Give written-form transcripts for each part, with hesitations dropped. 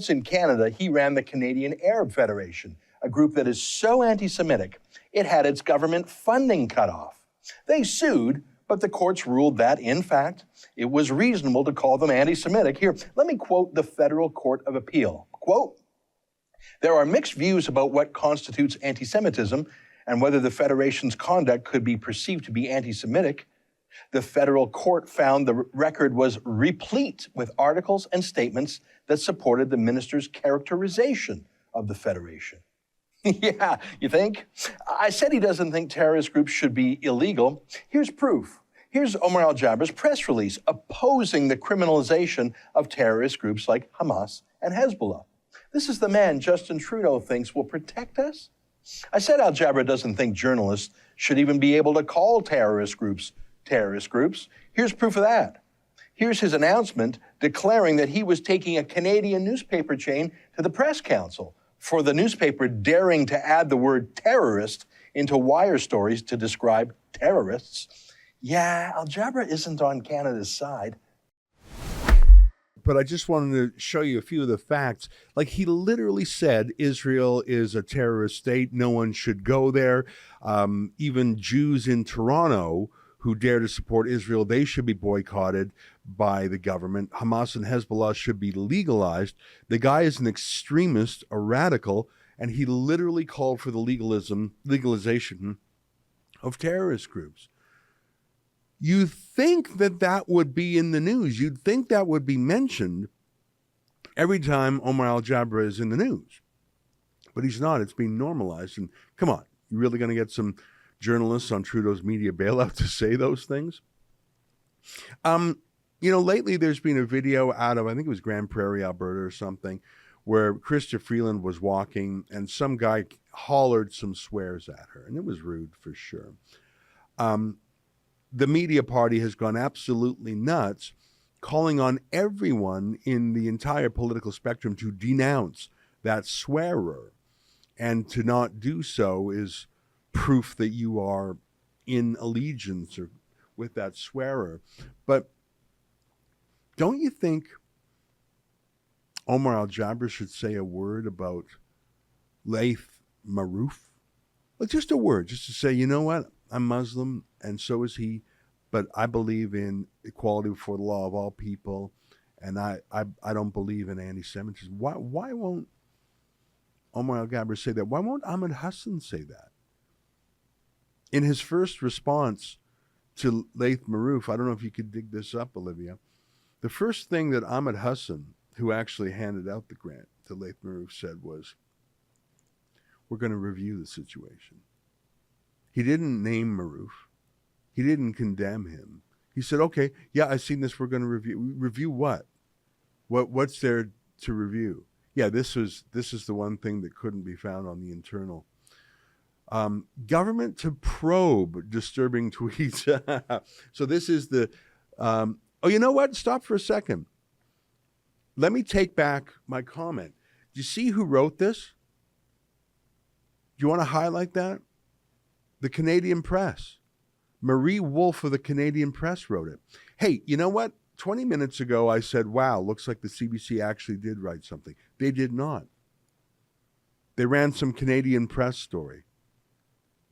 once in Canada, he ran the Canadian Arab Federation, a group that is so anti-Semitic, it had its government funding cut off. They sued, but the courts ruled that, in fact, it was reasonable to call them anti-Semitic. Here, let me quote the Federal Court of Appeal. Quote, "There are mixed views about what constitutes anti-Semitism and whether the Federation's conduct could be perceived to be anti-Semitic. The federal court found the record was replete with articles and statements that supported the minister's characterization of the Federation." Yeah, you think? I said he doesn't think terrorist groups should be illegal. Here's proof. Here's Omar Alghabra's press release opposing the criminalization of terrorist groups like Hamas and Hezbollah. This is the man Justin Trudeau thinks will protect us. I said Alghabra doesn't think journalists should even be able to call terrorist groups terrorist groups. Here's proof of that. Here's his announcement declaring that he was taking a Canadian newspaper chain to the press council for the newspaper daring to add the word terrorist into wire stories to describe terrorists. Yeah, Alghabra isn't on Canada's side. But I just wanted to show you a few of the facts. Like, he literally said Israel is a terrorist state. No one should go there. Even Jews in Toronto who dare to support Israel, they should be boycotted by the government. Hamas and Hezbollah should be legalized. The guy is an extremist, a radical, and he literally called for the legalization of terrorist groups. You think that that would be in the news. You'd think that would be mentioned every time Omar Alghabra is in the news. But he's not. It's being normalized. And come on, you really going to get some journalists on Trudeau's media bailout to say those things? Lately there's been a video out of, I think it was Grand Prairie, Alberta or something, where Chrystia Freeland was walking and some guy hollered some swears at her. And it was rude for sure. The media party has gone absolutely nuts, calling on everyone in the entire political spectrum to denounce that swearer. And to not do so is proof that you are in allegiance or with that swearer. But don't you think Omar Alghabra should say a word about Laith Marouf? Like just a word, just to say, you know what? I'm Muslim and so is he, but I believe in equality before the law of all people, and I don't believe in anti-Semitism. Why won't Omar Alghabra say that? Why won't Ahmed Hassan say that? In his first response to Laith Marouf, I don't know if you could dig this up, Olivia, the first thing that Ahmed Hassan, who actually handed out the grant to Laith Marouf, said was, we're going to review the situation. He didn't name Marouf. He didn't condemn him. He said, okay, yeah, I've seen this. We're going to review. Review what? What's there to review? Yeah, this is the one thing that couldn't be found on the internal. Government to probe disturbing tweets. So this is the, you know what? Stop for a second. Let me take back my comment. Do you see who wrote this? Do you want to highlight that? The Canadian Press. Marie Wolfe of the Canadian Press wrote it. Hey, you know what? 20 minutes ago, I said, wow, looks like the CBC actually did write something. They did not. They ran some Canadian Press story.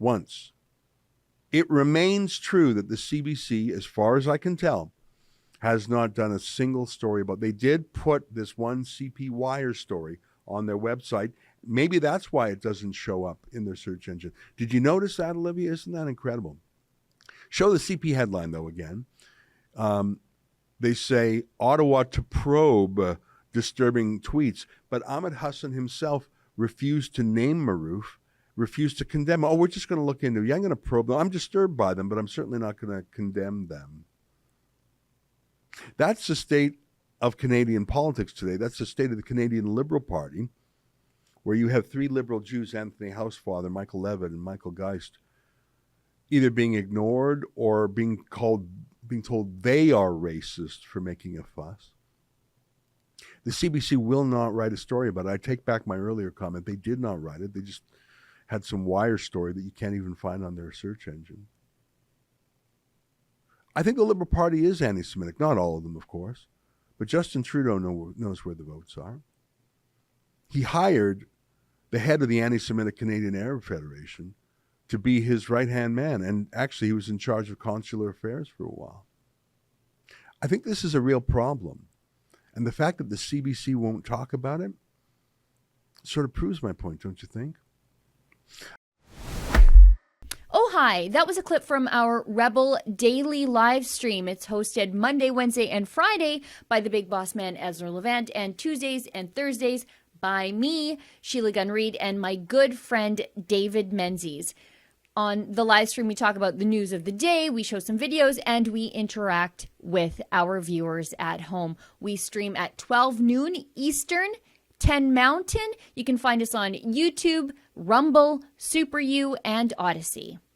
Once. It remains true that the CBC, as far as I can tell, has not done a single story about. They did put this one CP Wire story on their website. Maybe that's why it doesn't show up in their search engine. Did you notice that, Olivia? Isn't that incredible? Show the CP headline, though, again. They say, Ottawa to probe disturbing tweets. But Ahmed Hassan himself refused to name Marouf, refused to condemn. Oh, we're just going to look into it. Yeah, I'm going to probe them. I'm disturbed by them, but I'm certainly not going to condemn them. That's the state of Canadian politics today. That's the state of the Canadian Liberal Party, where you have three Liberal Jews, Anthony Housefather, Michael Levitt, and Michael Geist, either being ignored or being told they are racist for making a fuss. The CBC will not write a story about it. I take back my earlier comment. They did not write it. They just had some wire story that you can't even find on their search engine. I think the Liberal Party is anti-Semitic. Not all of them, of course. But Justin Trudeau knows where the votes are. he hired the head of the anti-Semitic Canadian Arab Federation to be his right-hand man. And actually, he was in charge of consular affairs for a while. I think this is a real problem. And the fact that the CBC won't talk about it sort of proves my point, don't you think? Oh, hi. That was a clip from our Rebel Daily Livestream. It's hosted Monday, Wednesday, and Friday by the big boss man, Ezra Levant, and Tuesdays and Thursdays by me, Sheila Gunn Reid, and my good friend, David Menzies. On the live stream, we talk about the news of the day, we show some videos, and we interact with our viewers at home. We stream at 12 noon Eastern, 10 Mountain. You can find us on YouTube, Rumble, Super U, and Odyssey.